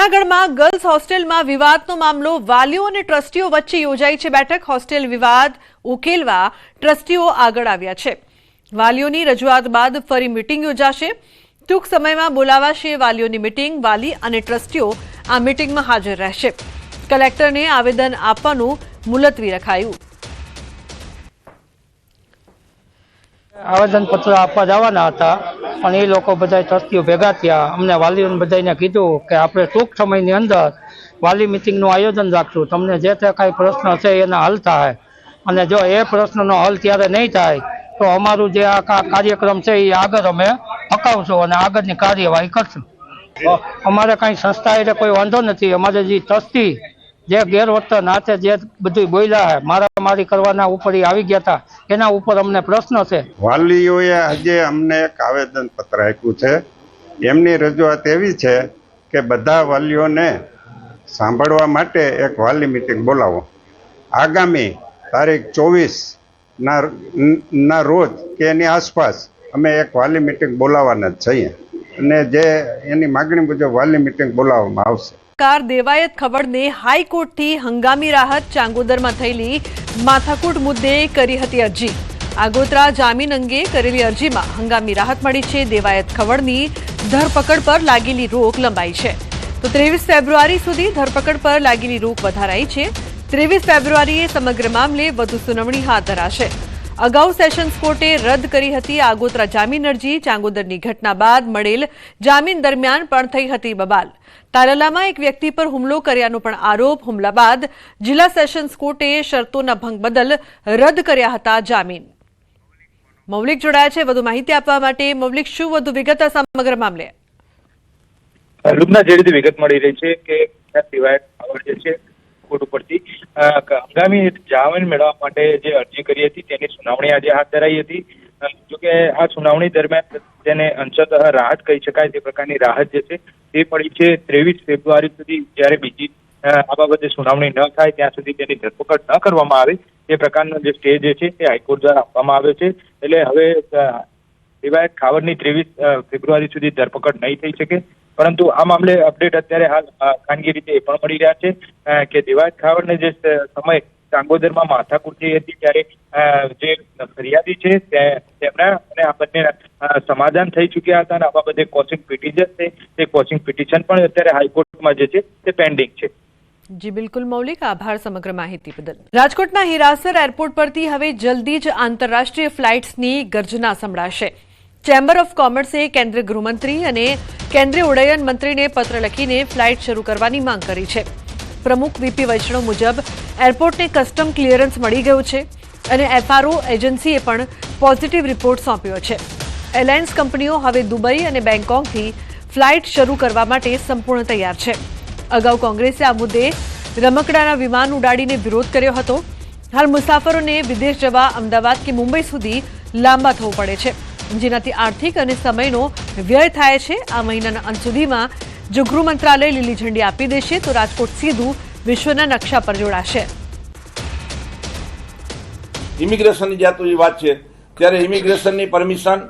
જૂનાગઢમાં ગર્લ્સ હોસ્ટેલમાં વિવાદનો મામલો વાલીઓ અને ટ્રસ્ટીઓ વચ્ચે યોજાઈ છે બેઠક। હોસ્ટેલ વિવાદ ઉકેલવા ટ્રસ્ટીઓ આગળ આવ્યા છે। વાલીઓની રજૂઆત બાદ ફરી મીટિંગ યોજાશે। ટૂંક સમયમાં બોલાવાશે વાલીઓની મીટિંગ। વાલી અને ટ્રસ્ટીઓ આ મીટિંગમાં હાજર રહેશે। કલેક્ટરને આવેદન આપવાનું મુલતવી રખાયું। आवेदन पत्र आपवा जवाना हता पण ए लोको बधाय ट्रस्टीओ भेगा थया। अमने वालीओने बधायने कीधुं के आपणे टूंक समयनी अंदर वाली मीटिंगनुं आयोजन राखशुं। तमने जे ते कांई प्रश्न छे एना हल थाय अने जो ए प्रश्ननो हल त्यारे नहीं थाय तो अमारुं जे आ कार्यक्रम छे ए आगळ अमे अकावशुं अने आगळनी कार्यवाही करशुं। अमारे कांई संस्था एटले कोई वांधो नथी। अमारे जे ट्रस्टी जे गैरवर्तन हाथे जे બધું બોલ્યા હે મારામારી કરવાના ઉપર આવી ગયા હતા એના ઉપર અમને પ્રશ્ન છે। વાલીઓએ આજે અમને એક આવેદન પત્ર આપ્યું છે। એમની રજૂઆત એવી છે કે બધા વાલીઓને સાંભળવા માટે એક વાલી મીટિંગ બોલાવો। આગામી તારીખ 24 ના રોજ કે એની આસપાસ અમે એક વાલી મીટિંગ બોલાવવાના છીએ અને જે એની માગણી મુજબ વાલી મીટિંગ બોલાવવામાં આવશે। દેવાયત ખવડને હાઈકોર્ટથી હંગામી રાહત। ચાંગોદરમાં થયેલી માથાકૂટ મુદ્દે કરી હતી અરજી। આગોતરા જામીન અંગે કરેલી અરજીમાં હંગામી રાહત મળી છે। દેવાયત ખવડની ધરપકડ પર લાગેલી રોક લંબાઈ છે તો 23 ફેબ્રુઆરી સુધી ધરપકડ પર લાગેલી રોક વધારાઈ છે। 23 ફેબ્રુઆરીએ સમગ્ર મામલે વધુ સુનાવણી હાથ ધરાશે। અગાઉ સેશન્સ કોર્ટે રદ કરી હતી આગોતરા જામીન અરજી। ચાંગોદરની ઘટના બાદ મળેલ જામીન દરમિયાન પણ થઈ હતી બબાલ। તાલાલામાં એક વ્યક્તિ પર હુમલો કર્યાનો પણ આરોપ। હુમલા બાદ જિલ્લા સેશન્સ કોર્ટે શરતોના ભંગ બદલ રદ કર્યા હતા જામીન। મૌલિક જોડાયા છે વધુ માહિતી આપવા માટે। મૌલિક, શું વધુ વિગત સમગ્ર મામલે? લુબના જે રીતે વિગત મળી રહી છે કે દેવાયત ખવડ જે છે કોર્ટ ઉપરથી હંગામી જામીન મેળવવા માટે જે અરજી કરી હતી તેની સુનાવણી આજે હાથ ધરાઈ હતી। જોકે આ સુનાવણી દરમિયાન તેને અંશતઃ રાહત કહી શકાય તે પ્રકારની રાહત જે છે તે પડી છે 23 ફેબ્રુઆરી સુધી। જ્યારે બીજી આ બાબતે સુનાવણી ન થાય ત્યાં સુધી તેની ધરપકડ ન કરવામાં આવે તે પ્રકારનો જે સ્ટે જે છે તે હાઈકોર્ટ દ્વારા આપવામાં આવ્યો છે। એટલે હવે દેવાયત ખાવડની 23 ફેબ્રુઆરી સુધી ધરપકડ નહીં થઈ શકે। પરંતુ આ મામલે અપડેટ અત્યારે હાલ ખાનગી રીતે એ પણ મળી રહ્યા છે કે દેવાયત ખાવડને જે સમય ચાંગોદરમાં માથાકૂટ થઈ હતી ત્યારે જે ફરિયાદી છે તેમના અને આ બંને સમાધાન થઈ ચૂક્યા હતા અને આ બાબતે કોચિંગ પિટિશન છે તે કોચિંગ પિટિશન પણ અત્યારે હાઈકોર્ટમાં જે છે તે પેન્ડિંગ છે। જી બિલકુલ મૌલિક, આભાર સમગ્ર માહિતી બદલ। રાજકોટના હીરાસર એરપોર્ટ પરથી હવે જલ્દી જ આંતરરાષ્ટ્રીય ફ્લાઇટ્સની ગર્જના સંભળાશે। ચેમ્બર ઓફ કોમર્સે કેન્દ્રીય ગૃહમંત્રી અને કેન્દ્રીય ઉડ્ડયન મંત્રીને પત્ર લખીને ફ્લાઇટ શરૂ કરવાની માંગ કરી છે। પ્રમુખ વીપી વૈષ્ણવ મુજબ એરપોર્ટને કસ્ટમ ક્લિયરન્સ મળી ગયું છે અને એફઆરઓ એજન્સીએ પણ પોઝિટિવ રિપોર્ટ સોંપ્યો છે। એરલાઇન્સ કંપનીઓ હવે દુબઈ અને બેંગકોકથી ફ્લાઇટ શરૂ કરવા માટે સંપૂર્ણ તૈયાર છે। અગાઉ કોંગ્રેસે આ મુદ્દે રમકડાના વિમાન ઉડાડીને વિરોધ કર્યો હતો। હાલ મુસાફરોને વિદેશ જવા અમદાવાદ કે મુંબઈ સુધી લાંબા થવું પડે છે, જેનાથી આર્થિક અને સમયનો વ્યય થાય છે। આ મહિનાના અંત સુધીમાં જો ગૃહ મંત્રાલય લીલી ઝંડી આપી દેશે તો રાજકોટ સીધું વિશ્વના નકશા પર જોડાશે। ઇમિગ્રેશનની જ્યાં તો એ વાત છે ત્યારે ઇમિગ્રેશનની પરમિશન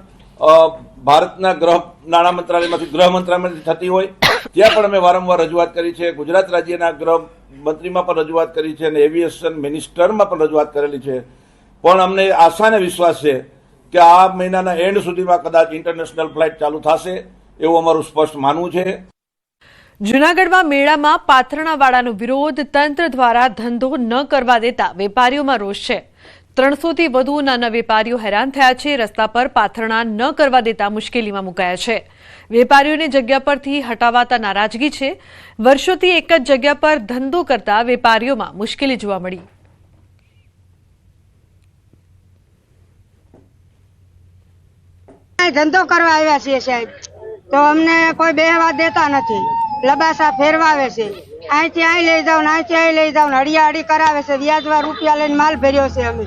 ભારતના નાણાં મંત્રાલયમાંથી ગૃહ મંત્રાલયમાંથી થતી હોય ત્યાં પણ અમે વારંવાર રજૂઆત કરી છે। ગુજરાત રાજ્યના ગૃહ મંત્રીમાં પણ રજૂઆત કરી છે અને એવિએશન મિનિસ્ટરમાં પણ રજૂઆત કરેલી છે। પણ અમને આશા અને વિશ્વાસ છે કે આ મહિનાના એન્ડ સુધીમાં કદાચ ઇન્ટરનેશનલ ફ્લાઇટ ચાલુ થશે એવું અમારું સ્પષ્ટ માનવું છે। જૂનાગઢમાં મેળામાં પાથરણાવાળાનો વિરોધ। તંત્ર દ્વારા ધંધો ન કરવા દેતા વેપારીઓમાં રોષ છે। 300 થી વધુ નાના વેપારીઓ હેરાન થયા છે। રસ્તા પર પાથરણા ન કરવા દેતા મુશ્કેલીમાં મુકાયા છે। વેપારીઓને જગ્યા પરથી હટાવાતા નારાજગી છે। વર્ષોથી એક જ જગ્યા પર ધંધો કરતા વેપારીઓમાં મુશ્કેલી જોવા મળી। ધંધો કરવા આવ્યા છીએ સાહેબ તો અમને કોઈ બેહવા દેતા નથી। લબાસા ફેરવાવે છે। અહીંથી અહીં લઈ જાવ ને અહીંથી અહીં લઈ જાવ ને હડિયાહડી કરાવે છે। વ્યાજવા રૂપિયા લઈને માલ ભર્યો છે। અમે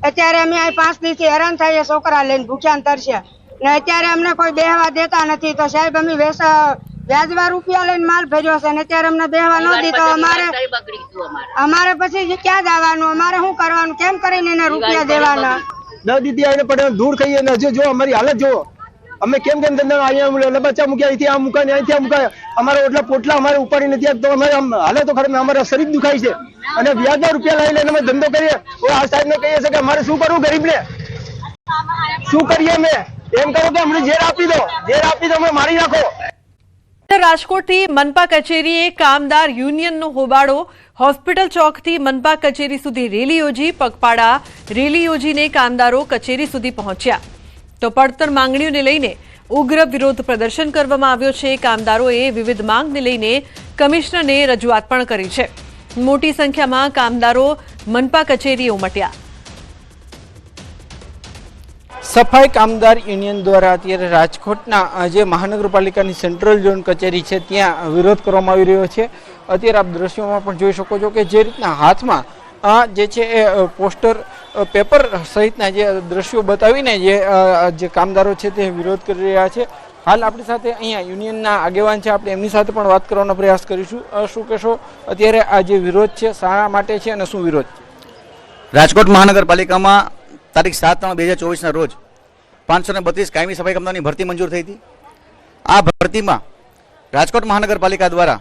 અત્યારે અમે અહીં 5 દિવસથી હેરાન થઈએ છોકરા લઈને ભૂખ્યા તરસ્યા ને અત્યારે અમને કોઈ બેહવા દેતા નથી। તો સાહેબ અમે વ્યાજવા રૂપિયા લઈને માલ ભર્યો છે અને અત્યારે અમને બેહવા ન દી તો અમારે પછી ક્યાં જવાનું? અમારે શું કરવાનું? કેમ કરીને એને રૂપિયા દેવાના? ન દીધી આવીને પણ દૂર થઈએ ને હજુ જો અમારી હાલત જુઓ અમે કેમ ધંધા અહીંયા લબાચા મૂક્યા, અહીંથી આ મૂકાય, અહીંથી આ મૂકાય, અમારા ઓટલા પોટલા અમારે ઉપાડી નથી આપતો, અમે હાલે તો ખરે અમારા શરીર દુખાય છે અને વ્યાજના રૂપિયા લઈ લઈને અમે ધંધો કરીએ. આ સાહેબ ને કહીએ છીએ કે અમારે શું કરવું, ગરીબને શું કરીએ? અમે એમ કહો કે અમને ઝેર આપી દો, ઝેર આપી દો, અમે મારી નાખો. રાજકોટથી મનપા કચેરીએ કામદાર યુનિયનનો હોબાળો. હોસ્પિટલ ચોકથી મનપા કચેરી સુધી રેલી યોજી. પગપાળા રેલી યોજીને કામદારો કચેરી સુધી પહોંચ્યા. તો પડતર માંગણીઓને લઈને ઉગ્ર વિરોધ પ્રદર્શન કરવામાં આવ્યો છે. કામદારોએ વિવિધ માંગને લઈને કમિશનરને રજૂઆત પણ કરી છે. મોટી સંખ્યામાં કામદારો મનપા કચેરીએ ઉમટ્યા. સફાઈ કામદાર યુનિયન દ્વારા અત્યારે રાજકોટના જે મહાનગરપાલિકાની સેન્ટ્રલ ઝોન કચેરી છે ત્યાં વિરોધ કરવામાં આવી રહ્યો છે. અત્યારે આપ દ્રશ્યોમાં પણ જોઈ શકો છો કે જે રીતના હાથમાં જે છે એ પોસ્ટર પેપર સહિતના જે દ્રશ્યો બતાવીને જે કામદારો છે તે વિરોધ કરી રહ્યા છે. હાલ આપણી સાથે અહીંયા યુનિયનના આગેવાન છે, આપણે એમની સાથે પણ વાત કરવાનો પ્રયાસ કરીશું. શું કહેશો, અત્યારે આ જે વિરોધ છે શા માટે છે અને શું વિરોધ? રાજકોટ મહાનગરપાલિકામાં તારીખ 7/3/2024ના રોજ 532 કાયમી સફાઈ કામદારોની ભરતી મંજૂર થઈ હતી. આ ભરતીમાં રાજકોટ મહાનગરપાલિકા દ્વારા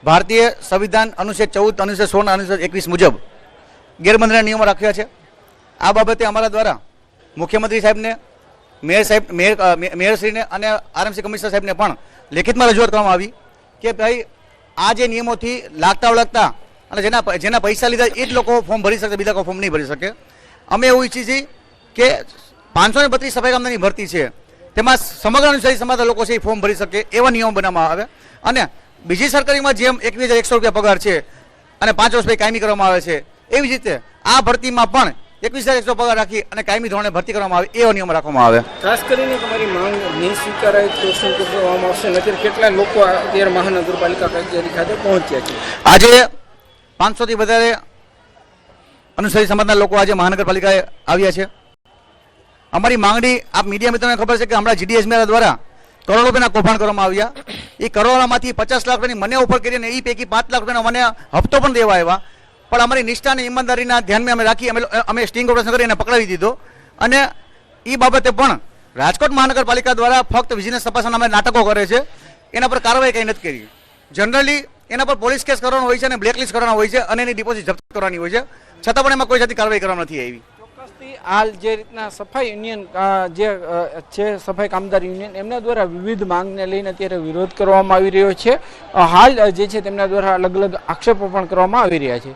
ભારતીય સંવિધાન અનુચ્છેદ 14, અનુચ્છેદ 16, અનુચ્છેદ 21 મુજબ ગેરબંધના નિયમો રાખ્યા છે. આ બાબતે અમારા દ્વારા મુખ્યમંત્રી સાહેબને, મેયરશ્રીને અને આરએમસી કમિશનર સાહેબને પણ લેખિતમાં રજૂઆત કરવામાં આવી કે ભાઈ આ જે નિયમોથી લાગતા વળગતા અને જેના પૈસા લીધા એ જ લોકો ફોર્મ ભરી શકે, બીજા કોઈ ફોર્મ નહીં ભરી શકે. અમે એવું ઈચ્છીએ છીએ કે 532 સફાઈ કામદારની ભરતી છે તેમાં સમગ્ર અનુસૂચિત સમાજના લોકો છે એ ફોર્મ ભરી શકે એવા નિયમો બનાવવામાં આવે. અને બીજી સરકારીમાં જેમ 21,100 રૂપિયા પગાર છે અને 5 વર્ષ પછી કાયમી કરવામાં આવે છે, એવી જ રીતે આ ભરતીમાં પણ 21,100 પગાર રાખી અને કાયમી ધોરણે ભરતી કરવામાં આવે એવો નિયમ રાખવામાં આવે. ખાસ કરીને તમારી માંગ નહીં સ્વીકારાય તો શું કરવામાં આવશે? અત્યારે કેટલા લોકો અત્યારે મહાનગરપાલિકા કચેરી ખાતે પહોંચ્યા છે? આજે 500 થી વધારે અનુસૂચિત સમાજના લોકો આજે મહાનગરપાલિકાએ આવ્યા છે. અમારી માંગણી આપ મીડિયા મિત્રોને ખબર છે કે હમણાં જીડી અજમેરા દ્વારા કરોડો રૂપિયાના કૌભાંડ કરવામાં આવ્યા. એ કરોડોમાંથી 50 લાખ રૂપિયાની મને ઓફર કરીને એ પૈકી 5 લાખ રૂપિયાનો મને હપ્તો પણ દેવા આવ્યા. પણ અમારી નિષ્ઠા અને ઈમાનદારીના ધ્યાનમાં અમે રાખી અમે સ્ટિંગ ઓપરેશન કરી એને પકડાવી દીધો. અને એ બાબતે પણ રાજકોટ મહાનગરપાલિકા દ્વારા ફક્ત વિજિલન્સ તપાસના અમે નાટકો કરે છે, એના પર કાર્યવાહી કંઈ નથી કરી. જનરલી એના પર પોલીસ કેસ કરવાનો હોય છે અને બ્લેકલિસ્ટ કરવાનો હોય છે અને એની ડિપોઝિટ જપ્ત કરવાની હોય છે, છતાં પણ એમાં કોઈ જાતની કાર્યવાહી કરવામાં નથી આવી. ચોક્કસથી હાલ જે રીતના સફાઈ યુનિયન જે છે સફાઈ કામદાર યુનિયન એમના દ્વારા વિવિધ માંગને લઈને અત્યારે વિરોધ કરવામાં આવી રહ્યો છે. હાલ જે છે તેમના દ્વારા અલગ અલગ આક્ષેપો પણ કરવામાં આવી રહ્યા છે.